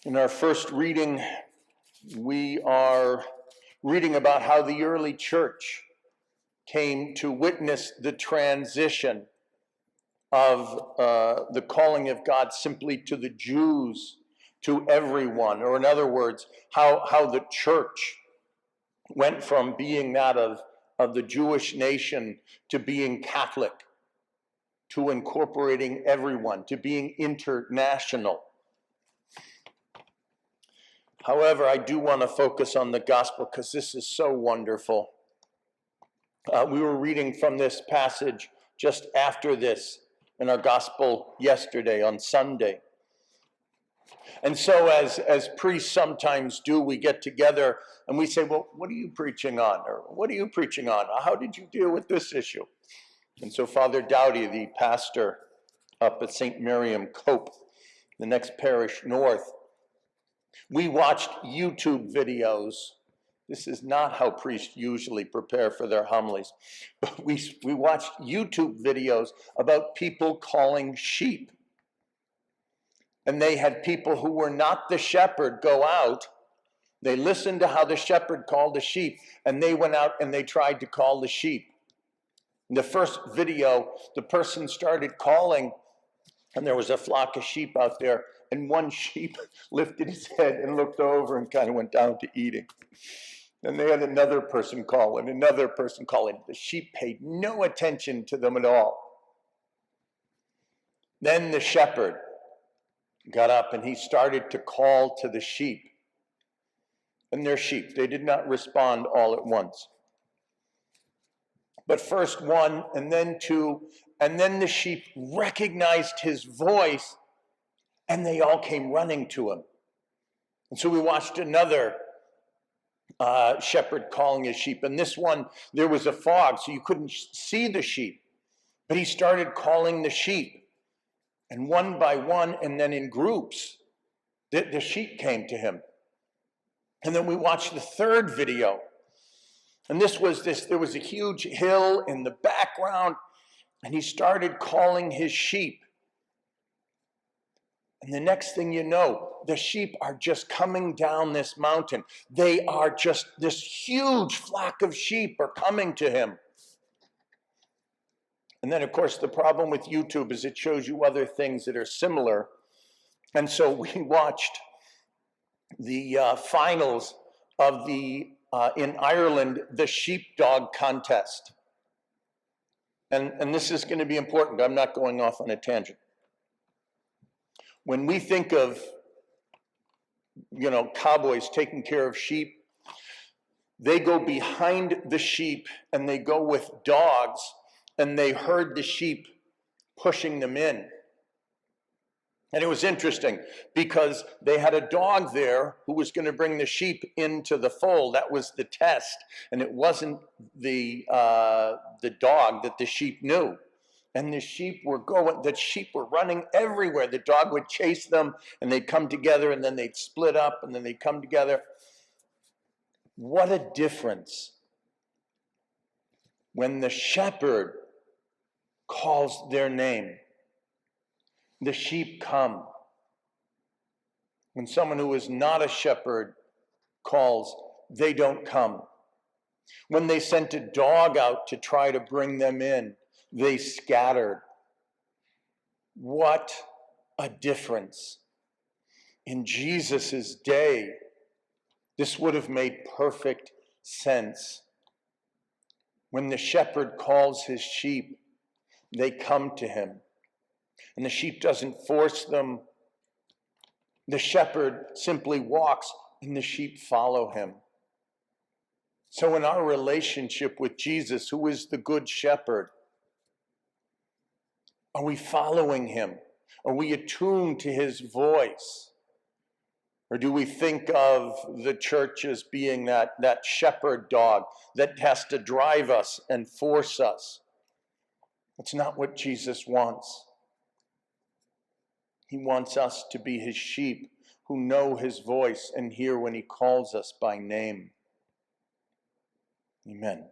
In our first reading, we are reading about how the early church came to witness the transition of the calling of God simply to the Jews, to everyone, or in other words, how the church went from being that of the Jewish nation to being Catholic, to incorporating everyone, to being international. However, I do want to focus on the gospel because this is so wonderful. We were reading from this passage just after this in our gospel yesterday on Sunday. And so as priests sometimes do, we get together and we say, well, what are you preaching on? Or what are you preaching on? How did you deal with this issue? And so Father Dowdy, the pastor up at St. Miriam Cope, the next parish north, we watched YouTube videos. This is not how priests usually prepare for their homilies. But we watched YouTube videos about people calling sheep. And they had people who were not the shepherd go out. They listened to how the shepherd called the sheep, and they went out and they tried to call the sheep. In the first video, the person started calling, and there was a flock of sheep out there, and one sheep lifted his head and looked over and kind of went down to eating. And they had another person call and another person calling. The sheep paid no attention to them at all. Then the shepherd got up and he started to call to the sheep. And they're sheep. They did not respond all at once. But first one, and then two, and then the sheep recognized his voice, and they all came running to him. And so we watched another shepherd calling his sheep. And this one, there was a fog, so you couldn't see the sheep. But he started calling the sheep. And one by one, and then in groups, the sheep came to him. And then we watched the third video. And there was a huge hill in the background, and he started calling his sheep. And the next thing you know, the sheep are just coming down this mountain. They are just, this huge flock of sheep are coming to him. And then, of course, the problem with YouTube is it shows you other things that are similar. And so we watched the finals of in Ireland, the sheepdog contest. And this is going to be important. I'm not going off on a tangent. When we think of, cowboys taking care of sheep, they go behind the sheep and they go with dogs and they herd the sheep pushing them in. And it was interesting because they had a dog there who was going to bring the sheep into the fold. That was the test. And it wasn't the dog that the sheep knew. And the sheep were running everywhere. The dog would chase them and they'd come together and then they'd split up and then they'd come together. What a difference when the shepherd calls their name. The sheep come. When someone who is not a shepherd calls, they don't come. When they sent a dog out to try to bring them in, they scattered. What a difference. In Jesus' day, this would have made perfect sense. When the shepherd calls his sheep, they come to him. And the sheep doesn't force them. The shepherd simply walks and the sheep follow him. So in our relationship with Jesus, who is the good shepherd, are we following him? Are we attuned to his voice? Or do we think of the church as being that shepherd dog that has to drive us and force us? That's not what Jesus wants. He wants us to be his sheep who know his voice and hear when he calls us by name. Amen.